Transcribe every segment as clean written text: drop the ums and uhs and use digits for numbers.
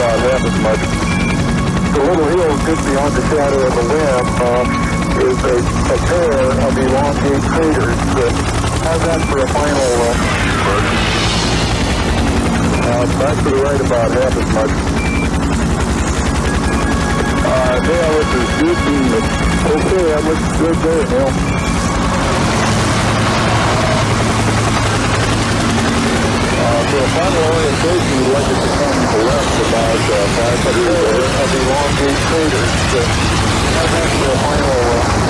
about half as much. The little hill just beyond the shadow of the limb is a pair of elongate craters. How's that for a final? Back to the right about half as much. Dale, this is Houston. Okay, that looks good there, Neil. For a final orientation, we'd like it to come to the left about 500 of the elongate craters. How's that for a final?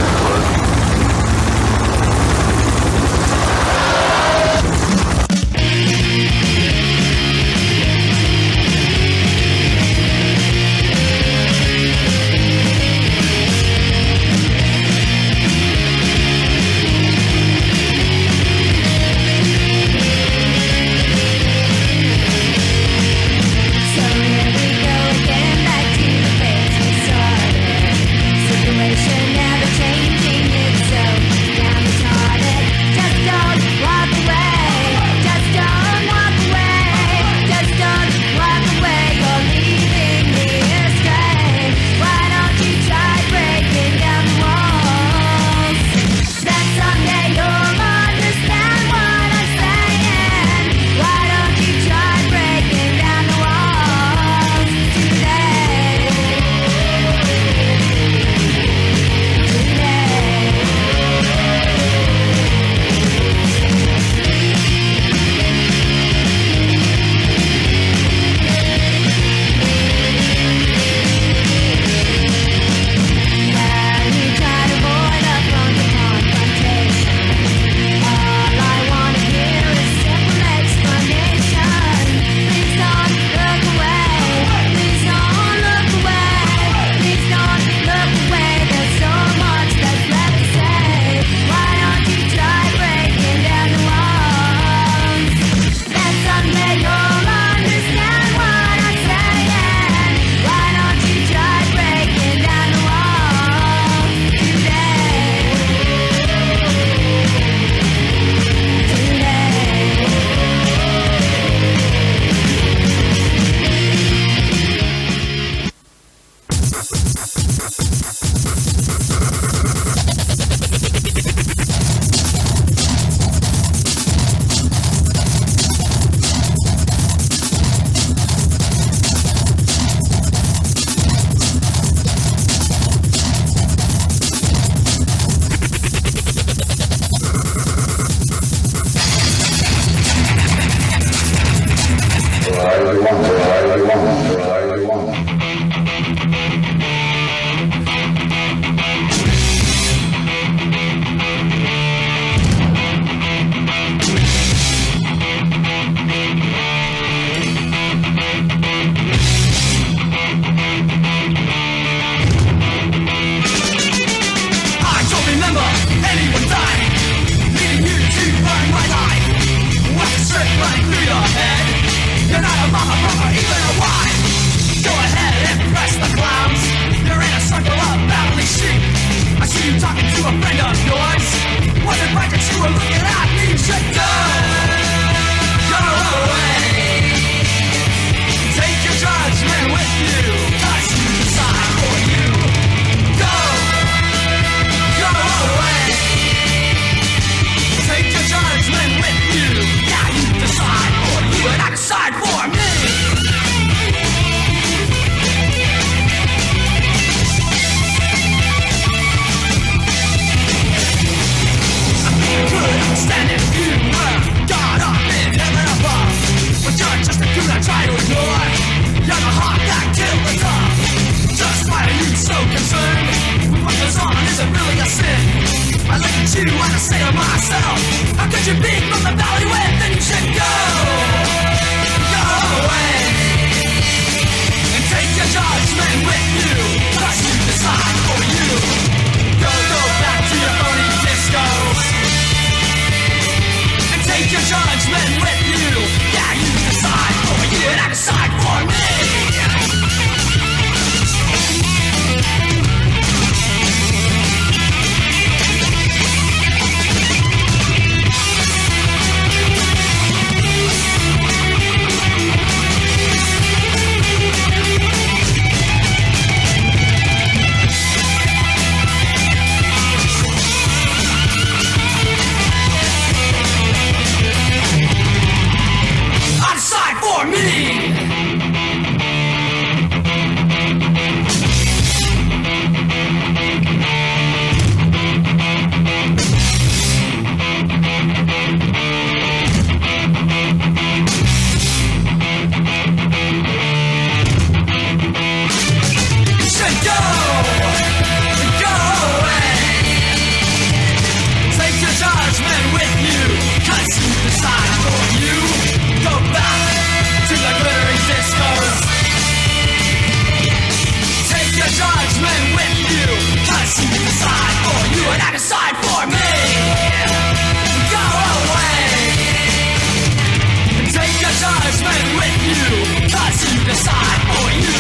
decide for you.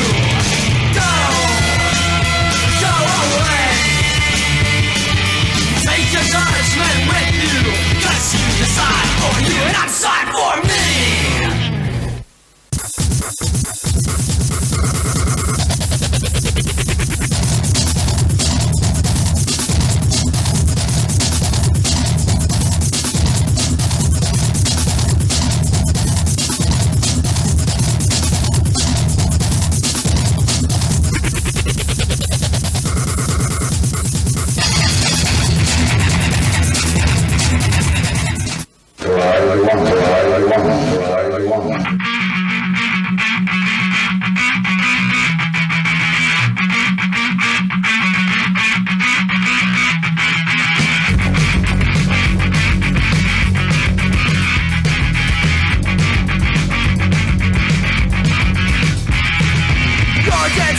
Go away. Take your judgment with you, 'cause you decide for you and I decide for me.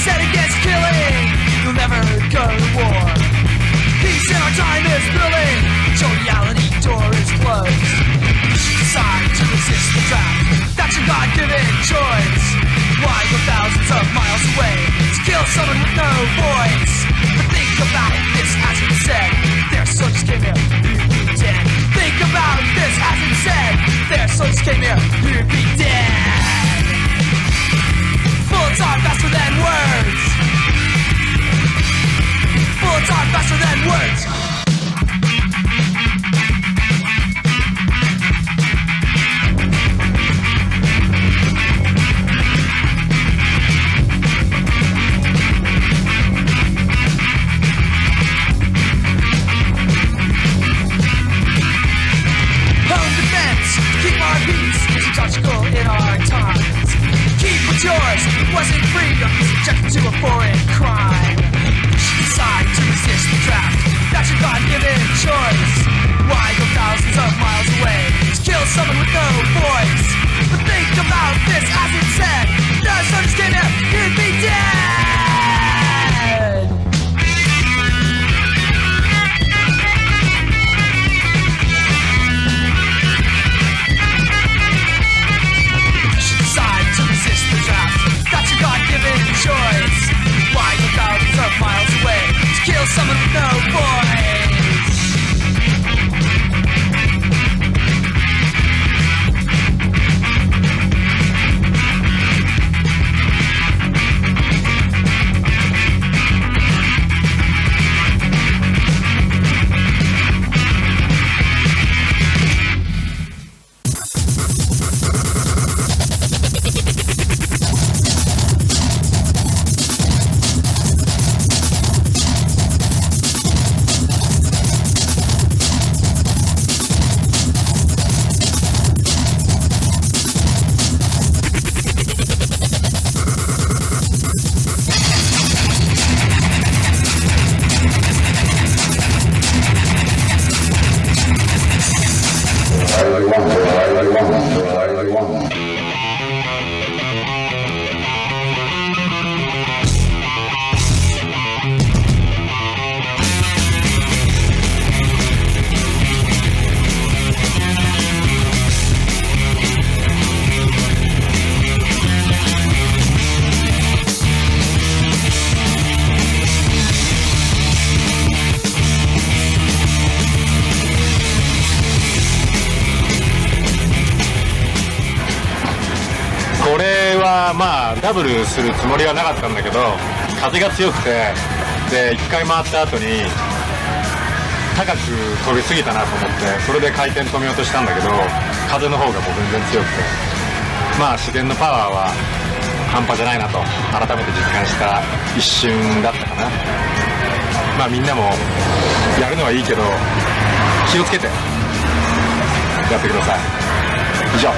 Set against killing, you'll never go to war. Peace in our time is thrilling, your reality door is closed. Decide to resist the draft, that's your God-given choice. Why go thousands of miles away to kill someone with no voice? But think about this as it's said, their soldiers came here, you'd be dead. Think about this as it's said, their soldiers came here, you'd be dead. Bullets are faster than words. Bullets are faster than words. Home defense, keep our peace, is untouchable in our times. Keep what's yours, it wasn't freedom, subjected to a foreign crime. Decide to resist the draft, that's your God-given choice. Why go thousands of miles away to kill someone with no voice? But think about this as it's said, the soldiers came here, you'd be dead. That's your God-given choice. Why go thousands of miles away to kill someone with no voice?まあダブルするつもりはなかったんだけど、風が強くて、で1回回った後に高く飛びすぎたなと思って、それで回転止めようとしたんだけど、風の方がもう全然強くて、まあ自然のパワーは半端じゃないなと改めて実感した一瞬だったかな。まあみんなもやるのはいいけど気をつけてやってください。以上。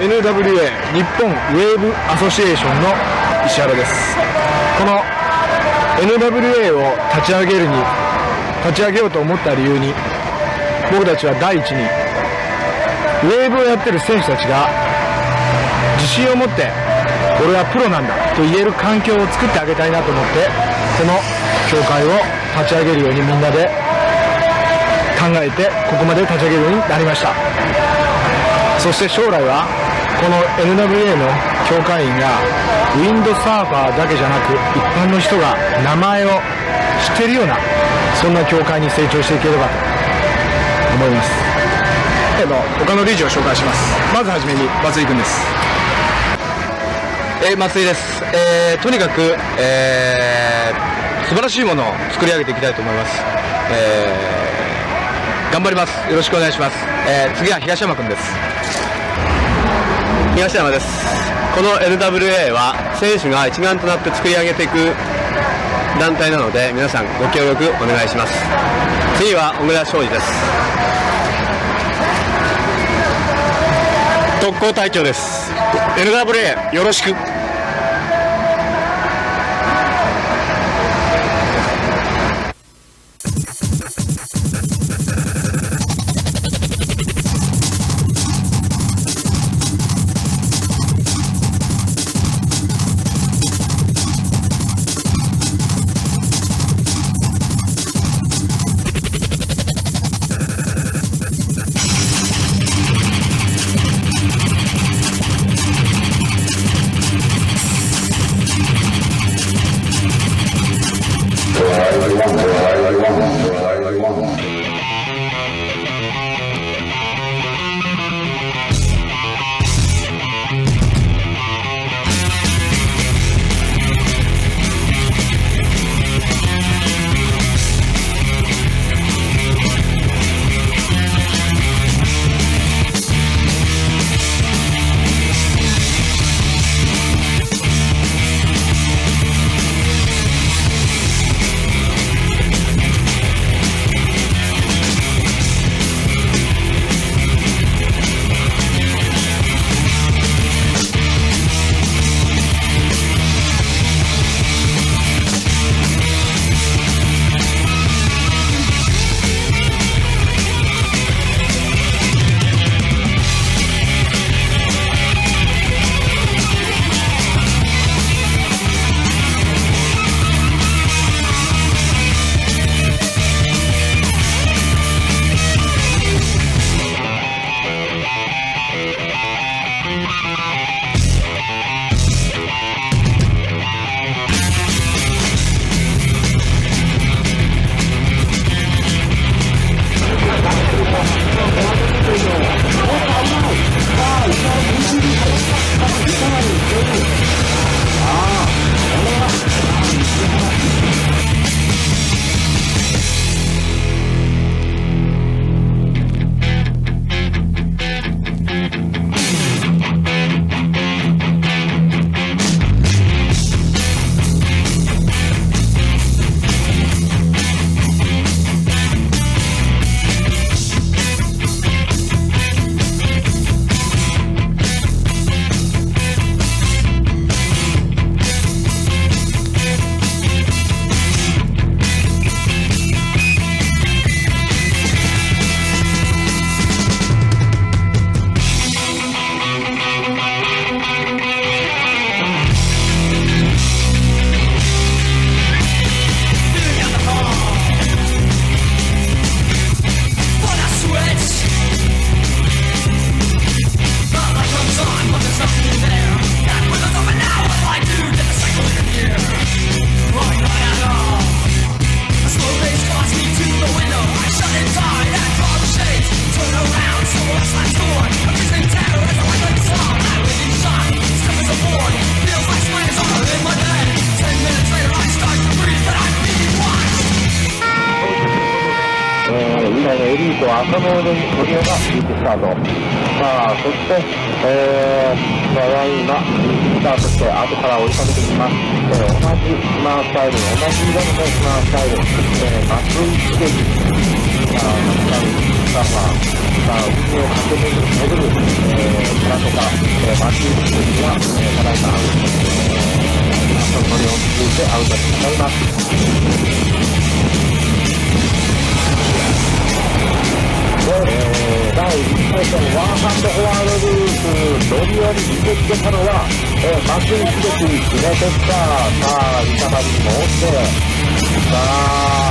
NWA 日本ウェーブアソシエーションの石原です。この NWA を立ち上げようと思った理由に、僕たちは第一にウェーブをやってる選手たちが自信を持って俺はプロなんだと言える環境を作ってあげたいなと思って、この協会を立ち上げるようにみんなで考えて、ここまで立ち上げるようになりました。そして将来はこの NWA の協会員がウィンドサーファーだけじゃなく一般の人が名前を知っているような、そんな協会に成長していければと思います。他の理事を紹介します。まずはじめに松井君です。松井です。とにかく、素晴らしいものを作り上げていきたいと思います。頑張ります。よろしくお願いします。次は東山君です。東山です。この NWA は選手が一丸となって作り上げていく団体なので、皆さんご協力お願いします。次は小倉庄司です。特攻隊長です。 NWA よろしく。エリートは赤の上にトリオが引いてスタート。そして、今、スタートして後から追いかけていきます。同じスマースタイル、同じ色のスマースタイル、松井秀樹。サーファー、海を駆け巡る、虎とか、街には、ただいま、その乗りを続いてアウトに向かいます。第1回戦ワンハンドフォワードルース乗りより見てきたのは、松井秀樹決めてきた。さあリカバリーも落ちて、さあ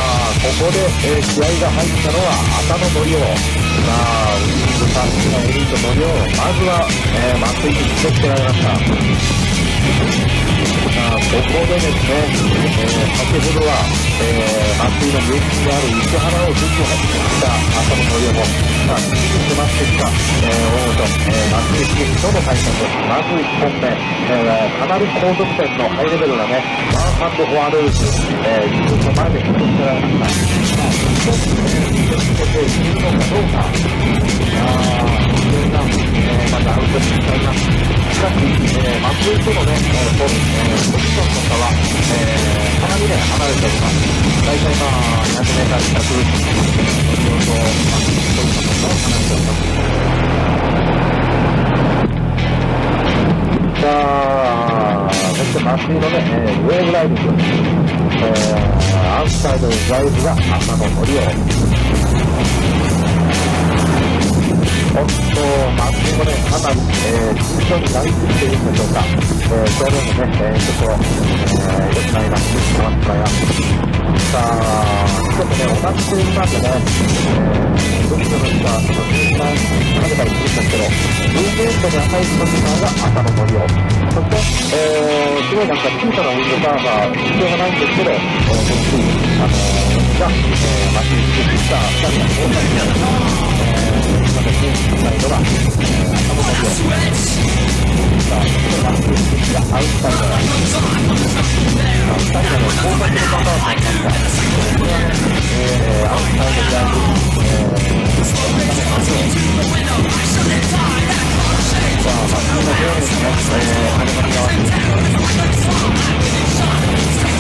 ここで、試合が入ったのは浅野乗りを、さあウインドサーフィンのエリート乗りをまずは、松井に見てきてられました。ここでですね、先ほどは、松井の友人である石原を準備した浅野乗りも、さあ次に迫ってきた、大本、松井秀樹との対戦です。まず1本目、かなり高得点のハイレベルなね、ワンハンドフォアルーズ、自分の前でヒットしてられました。さあ、1つつけているのかどうか、非常な、またアウトに使います。しかし、松井とのね、ポジションの差は、かなりね、離れております。大体200メーター近く、乗りようと、そういったものを離れております。さあ、そして松井のね、ウェーブライディング、アウトサイドドライブが浅野乗りを。松井もね、かなり、慎重になりすぎているんでしょうか。表面もね、ちょっと、良くないなって思ってます。さあ、ちょっとね、同じ点なんでね、どっちの人は、ちょっと11番投げたりするんですけど、ルームエンドに与える時が浅野乗りを。そして、すごいなんか小さなウィンドサーファー、必要がないんですけど、こっちに、が、松井に出てきた2人が交代になる。今の選手のサイドが、浅野乗りを。さあ、これが松井に出てきたアウトサイドが、2人がね、交代のパターンになりました。これはね、アウトサイドである、さあ、松井のゲームですね、始まり側に。さ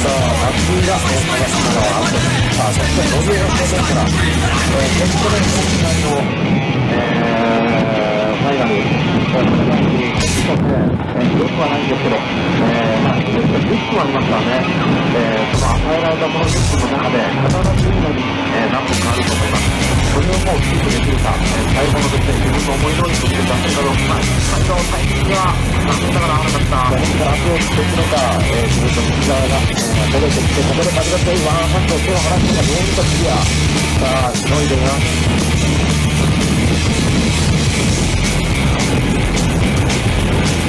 あ、松井が、探しながらアウト。さあ、そして野上が正面から、ネットで今回の、ファイナル、これがちょっとね、よくはないんですけど、10分ありますからね、その与えられたこの10分の中で、必ずいいのに、何本かあると思います。それをもうキープできるか、最後のですね、自分の思い通りに出せるかどうか、最後のタイミングは、残念ながら合わなかった。ここからアプローチしていくのか、自分の右側が、届いてきて、ここで風が強いワンハンドを手を離してがどうにかクリア。さあ、しのいでいます。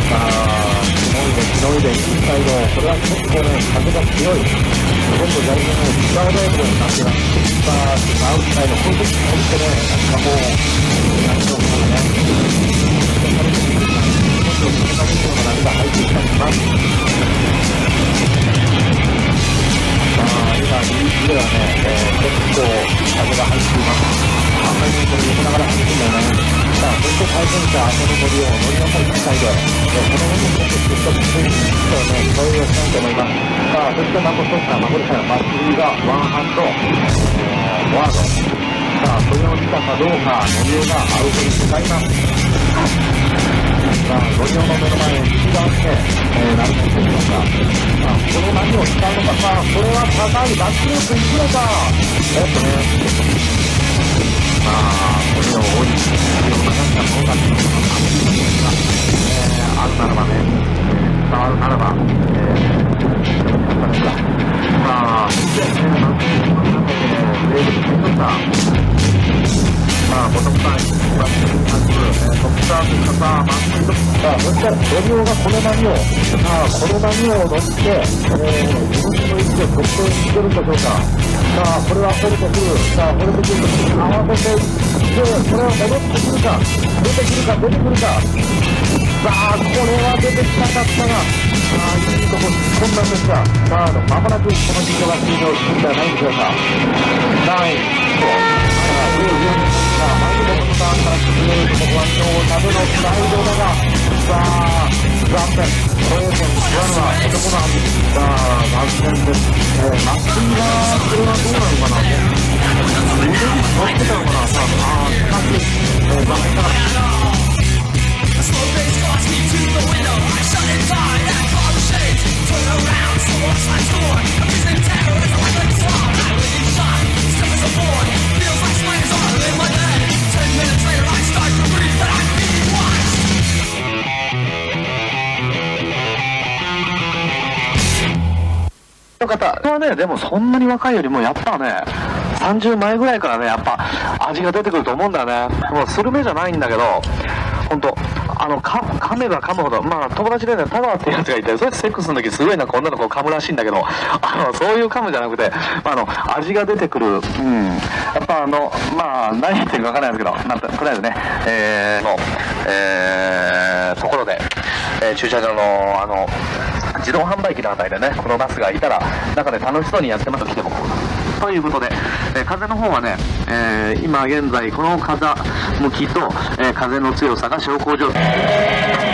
さあ、しのいで、インサイド、これは結構ね、風が強い。ほとんど大丈夫ない、違うレールになっています。さあ、アウトサイド、こういう時に降りてね、なんかもう、何しろこうね、ちょっと難しいような波が入ってきたりします。さあ、今、リーチではね、結構風が入っています。あんまりこれ横ながら走るんだよね。さあ、そして対戦者、浅野乗りを乗りなさいみたいで、この上にもちょっと一つにね、共有をしたいと思います。さあ、そして守りから松井がワンハンド、フォワード。さあ、それを見たかどうか、乗りがアウトに向かいます。さあ、乗りの目の前に一番ね、なるんでしょうか。さあ、この波を使うのか、さあ、これは高いバックループいくのか。まあ、これを追いつつ、かかったものだということが、あるならばね、伝わるならば、さあ、そして、なんていうのかな、レールに入りました。さあ、ボトムサイド、バックに立つ、トップサーフィンのさあ、さあ、そして、ドリオがこの波を、さあ、この波を乗って、自分の位置で特定してるんでしょうか。さあ、これは掘れてくる。さあ、掘れてくるときに合わせていって、これは戻ってくるか、出てくるか、出てくるか。さあ、これは出てきなかったが、さあ、いいとこ突っ込んだんですが、さあ、まもなくこの実況が終了するんではないでしょうか。9、さあ、マイルドのターンから崩れるところは今日タブのスライドだが、さあ、残念。これで座るのは男のはず。さあ、残念です。松井は、これはどうなのかな。方はね、でもそんなに若いよりもやっぱね、30前ぐらいからね、やっぱ味が出てくると思うんだよね。もうスルメじゃないんだけど、本当噛めば噛むほど、まあ友達でね、パワーってやつがいて、それセックスの時すごいなんか女の子を噛むらしいんだけど、そういう噛むじゃなくて、味が出てくる、やっぱまあ何言ってるかわからないですけど、とりあえずね、ところで、駐車場の自動販売機のあたりでね、このバスがいたら中で楽しそうにやってます。来てもということで、風の方はね、今現在この風向きと、風の強さが小康状態。